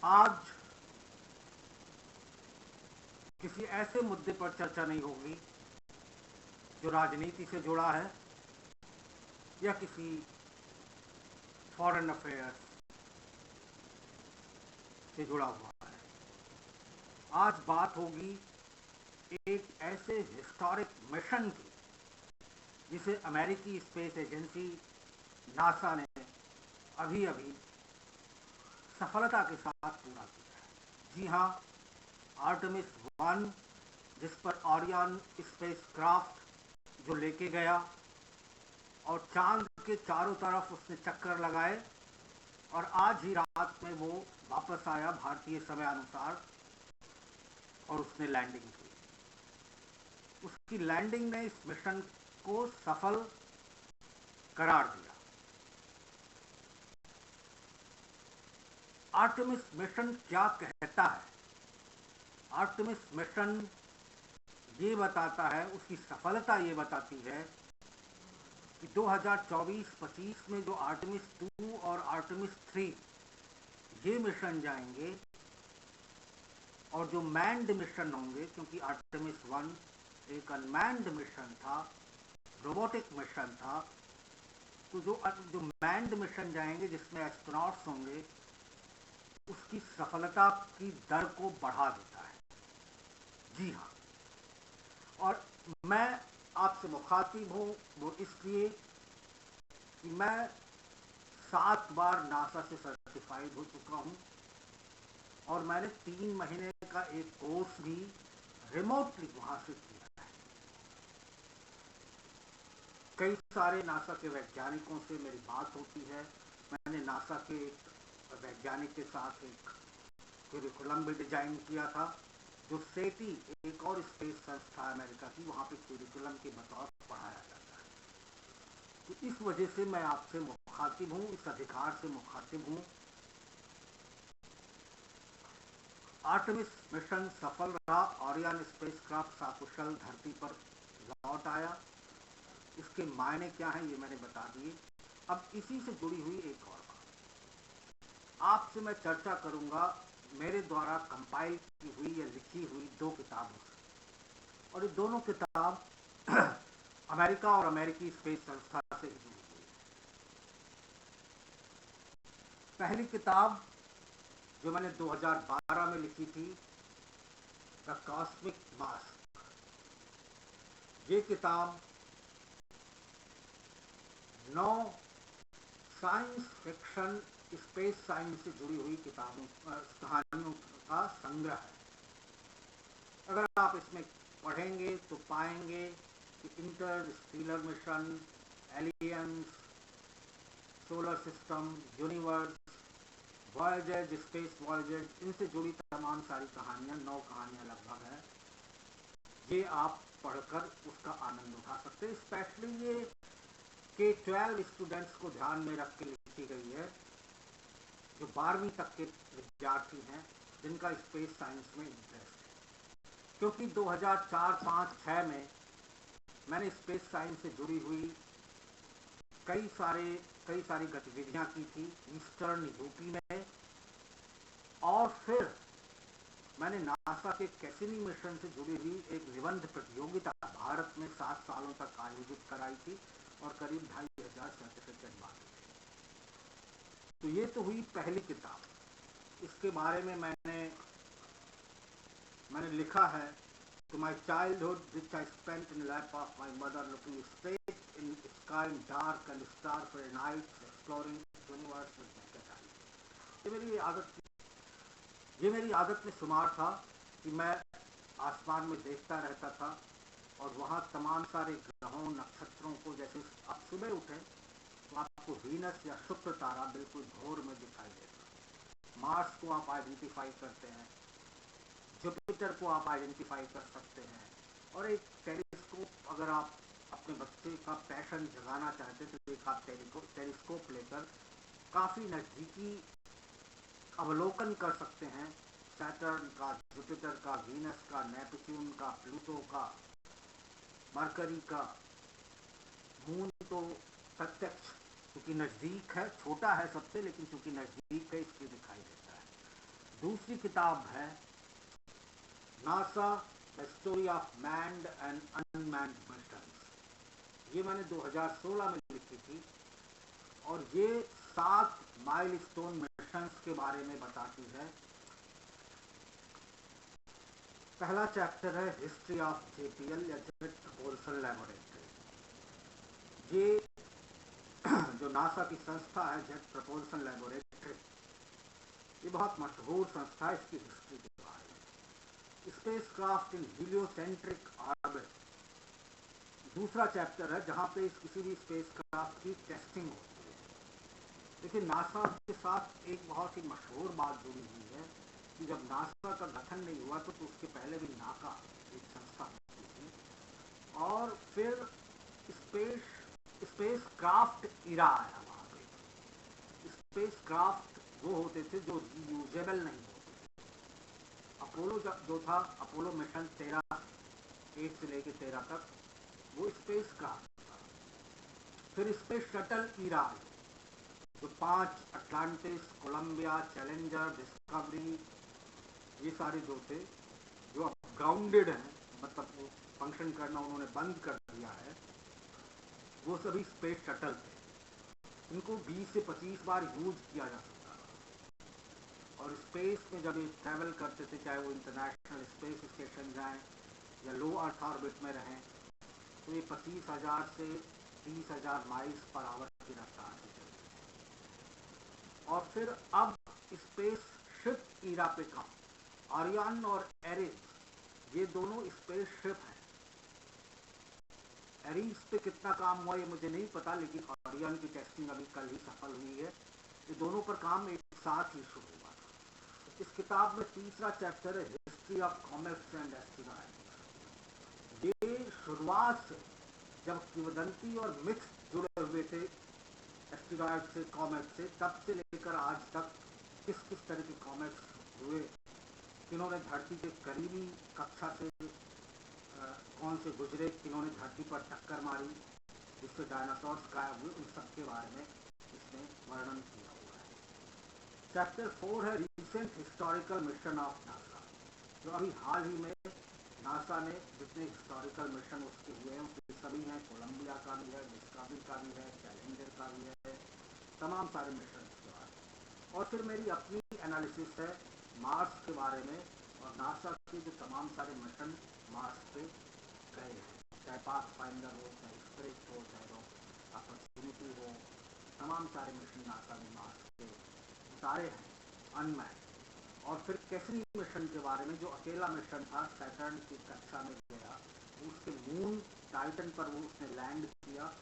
आज किसी ऐसे मुद्दे पर चर्चा नहीं होगी जो राजनीति से जुड़ा है या किसी फॉरेन अफेयर्स से जुड़ा हुआ है। आज बात होगी एक ऐसे हिस्टोरिक मिशन की जिसे अमेरिकी स्पेस एजेंसी नासा ने अभी अभी सफलता के साथ पूरा किया है। जी हाँ, आर्टेमिस 1 जिस पर ओरियन स्पेसक्राफ्ट जो लेके गया और चांद के चारों तरफ उसने चक्कर लगाए और आज ही रात में वो वापस आया भारतीय समय अनुसार और उसने लैंडिंग की। उसकी लैंडिंग ने इस मिशन को सफल करार दिया। आर्टेमिस मिशन क्या कहता है? आर्टेमिस मिशन ये बताता है, उसकी सफलता ये बताती है कि 2024-25 में जो आर्टेमिस 2 और आर्टेमिस 3 ये मिशन जाएंगे और जो मैन्ड मिशन होंगे, क्योंकि आर्टेमिस 1 एक अनमैन्ड मिशन था, रोबोटिक मिशन था, तो जो मैन्ड मिशन जाएंगे जिसमें एस्ट्रोनॉट्स होंगे उसकी सफलता की दर को बढ़ा देता है। जी हाँ, और मैं आपसे मुखातिब हूँ वो इसलिए कि मैं 7 बार नासा से सर्टिफाइड हो चुका हूँ और मैंने 3 महीने का एक कोर्स भी रिमोटली वहाँ से किया है। कई सारे नासा के वैज्ञानिकों से मेरी बात होती है। मैंने नासा के एक वैज्ञानिक के साथ एक क्यूरिकुलम भी डिजाइन किया था जो सेटी एक और स्पेस संस्था अमेरिका की, वहाँ पे क्यूरिकुलम के बतौर पढ़ाया जाता है। तो इस वजह से मैं आपसे मुखातिब हूँ, इस अधिकार से मुखातिब हूँ। आर्टेमिस मिशन सफल रहा, ओरियन स्पेसक्राफ्ट सकुशल धरती पर लौट आया। इसके मायने क्या हैं ये मैंने बता दिए। अब इसी से जुड़ी हुई एक और बात आपसे मैं चर्चा करूंगा मेरे द्वारा कंपाइल की हुई या लिखी हुई 2 किताबों से, और ये दोनों किताब अमेरिका और अमेरिकी स्पेस संस्था से जुड़ी हुई है। पहली किताब जो मैंने 2012 में लिखी थी, द कॉस्मिक मास्क, ये किताब 9 साइंस फिक्शन स्पेस साइंस से जुड़ी हुई कहानियों का संग्रह है। अगर आप इसमें पढ़ेंगे तो पाएंगे कि Interstellar mission, aliens, solar system, universe, Voyager, space Voyager, इनसे जुड़ी तमाम सारी कहानियां, 9 कहानियां लगभग है। ये आप पढ़कर उसका आनंद उठा सकते हैं। स्पेशली ये K-12 स्टूडेंट्स को ध्यान में रख के लिखी गई है, जो 12वीं तक के विद्यार्थी हैं जिनका स्पेस साइंस में इंटरेस्ट है। क्योंकि 2004, 5, 6 में मैंने स्पेस साइंस से जुड़ी हुई कई सारी गतिविधियां की थी ईस्टर्न यूपी में, और फिर मैंने नासा के कैसिनी मिशन से जुड़ी हुई एक निबंध प्रतियोगिता भारत में 7 सालों तक आयोजित कराई थी और करीब 2500 सर्टिफिकेट बांटे थे। तो ये तो हुई पहली किताब। इसके बारे में मैंने लिखा है कि my childhood which I spent in lap of my mother looking straight in sky in dark and star filled nights exploring universe with naked eyes। ये मेरी आदत में शुमार था कि मैं आसमान में देखता रहता था और वहाँ तमाम सारे ग्रहों, नक्षत्रों को, जैसे आप सुबह उठे तो आपको वीनस या शुक्र तारा बिल्कुल भोर में दिखाई देता, मार्स को आप आइडेंटिफाई करते हैं, जुपिटर को आप आइडेंटिफाई कर सकते हैं, और एक टेलीस्कोप, अगर आप अपने बच्चे का पैशन जगाना चाहते तो एक आप टेलीस्कोप लेकर काफ़ी नज़दीकी अवलोकन कर सकते हैं सैटर्न का, जुपिटर का, वीनस का, नेपच्यून का, प्लूटो का, मरकरी का। मून तो प्रत्यक्ष क्योंकि नज़दीक है, छोटा है सबसे, लेकिन चूंकि नज़दीक है इसलिए दिखाई देता है। दूसरी किताब है NASA the story of manned and unmanned missions. ये मैंने 2016 में लिखी थी और ये 7 माइलस्टोन मिशंस के बारे में बताती है। पहला चैप्टर है हिस्ट्री ऑफ JPL या जेट प्रपोल्सन लैबोरेटरी। ये जो नासा की संस्था है जेट प्रपोल्सन लैबोरेटरी, ये बहुत मशहूर संस्था है। इसकी हिस्ट्री के बारे में स्पेसक्राफ्ट इन हीलियोसेंट्रिक ऑर्बिट दूसरा चैप्टर है, जहां पे किसी भी स्पेसक्राफ्ट की टेस्टिंग होती है। देखिए, नासा के साथ एक बहुत ही मशहूर बात जुड़ी हुई है कि जब नासा का गठन नहीं हुआ तो उसके पहले भी नाका एक संस्था होती थी और फिर स्पेस क्राफ्ट इरा आया। वहां पे स्पेस क्राफ्ट वो होते थे जो यूजेबल नहीं होते थे। अपोलो जो था, अपोलो मिशन 8 से लेके 13 तक वो स्पेस क्राफ्ट था। फिर स्पेस शटल इरा आई, जो 5 अटलांटिस, कोलंबिया, चैलेंजर, डिस्कवरी, ये सारे जो थे जो अब ग्राउंडेड हैं, मतलब वो फंक्शन करना उन्होंने बंद कर दिया है, वो सभी स्पेस शटल थे। इनको 20 से 25 बार यूज किया जा सकता था और स्पेस में जब ये ट्रैवल करते थे, चाहे वो इंटरनेशनल स्पेस स्टेशन जाएं या लो अर्थ ऑर्बिट में रहें, तो ये 25,000 से 30,000 माइल्स पर आवर की रफ्तार से चलते थे। और फिर अब स्पेस शिप ईरा पे काम, आरियन और एरिस ये दोनों स्पेस शिप हैं। एरिस पे कितना काम हुआ ये मुझे नहीं पता, लेकिन आरियन की टेस्टिंग अभी कल ही सफल हुई है। ये दोनों पर काम एक साथ ही शुरू हुआ था। इस किताब में तीसरा चैप्टर है history of comets and asteroids. ये शुरुआत से जब किंवदंती और मिथ्स जुड़े हुए थे एस्टेरॉयड से, कॉमेट से, तब से लेकर आज तक किस किस तरह के कॉमेट्स हुए, किन्होंने धरती के करीबी कक्षा से कौन से गुजरे, किन्होंने धरती पर टक्कर मारी, जिससे डायनासोर्स गायब हुए, उन सब के बारे में इसमें वर्णन किया हुआ है। चैप्टर 4 है recent historical mission of NASA, जो अभी हाल ही में नासा ने जितने हिस्टोरिकल मिशन उसके हुए हैं उसके सभी हैं। कोलंबिया का भी है, डिस्कवरी का भी है, चैलेंजर का भी है, तमाम सारे मिशन के बारे में। और फिर मेरी अपनी एनालिसिस है मार्स के बारे में और नासा के जो तमाम सारे मिशन मार्स पे गए हैं, चाहे पाथफाइंडर हो, चाहे स्पिरिट हो, चाहे अपॉर्चुनिटी हो, तमाम सारे मिशन नासा ने मार्स पे उतारे हैं अनमैन्ड। और फिर कैसरी मिशन के बारे में, जो अकेला मिशन था, सैटर्न की कक्षा में गया, उसके मून टाइटन पर वो उसने लैंड किया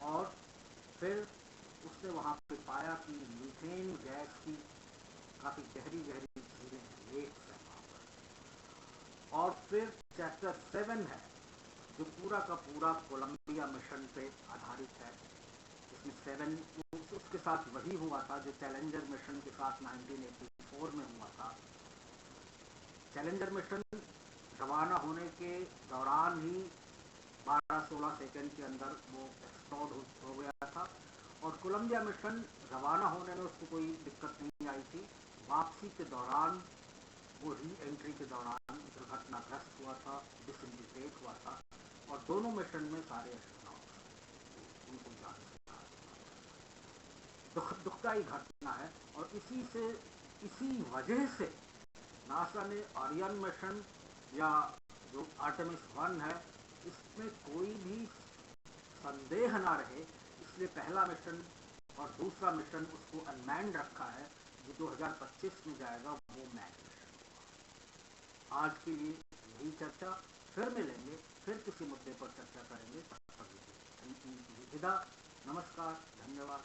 और फिर उसने वहाँ पे पाया कि मीथेन गैस की काफ़ी गहरी गहरी झीलें हैं, लेक्स हैं वहाँ पर। और फिर चैप्टर 7 है जो पूरा का पूरा कोलंबिया मिशन पे आधारित है। इसमें 7 उसके साथ वही हुआ था जो चैलेंजर मिशन के साथ 1984 में हुआ था। चैलेंजर मिशन रवाना होने के दौरान ही 12-16 सेकेंड के अंदर वो एक्सप्लोड हो गया था और कोलंबिया मिशन रवाना होने में उसको कोई दिक्कत नहीं आई थी। वापसी के दौरान, वो री एंट्री के दौरान दुर्घटनाग्रस्त हुआ था, डिसइंटीग्रेट हुआ था और दोनों मिशन में सारे एस्ट्रोनॉट्स उनको जान से दुखदायी घटना है। और इसी वजह से नासा ने आरियन मिशन या जो आर्टेमिस 1 है, इसमें कोई भी संदेह ना रहे, इसलिए पहला मिशन और दूसरा मिशन उसको अनमैन्ड रखा है। जो 2025 में जाएगा वो मैन मिशन। आज के लिए यही चर्चा, फिर मिलेंगे, फिर किसी मुद्दे पर चर्चा करेंगे। तब तक विदा, नमस्कार, धन्यवाद।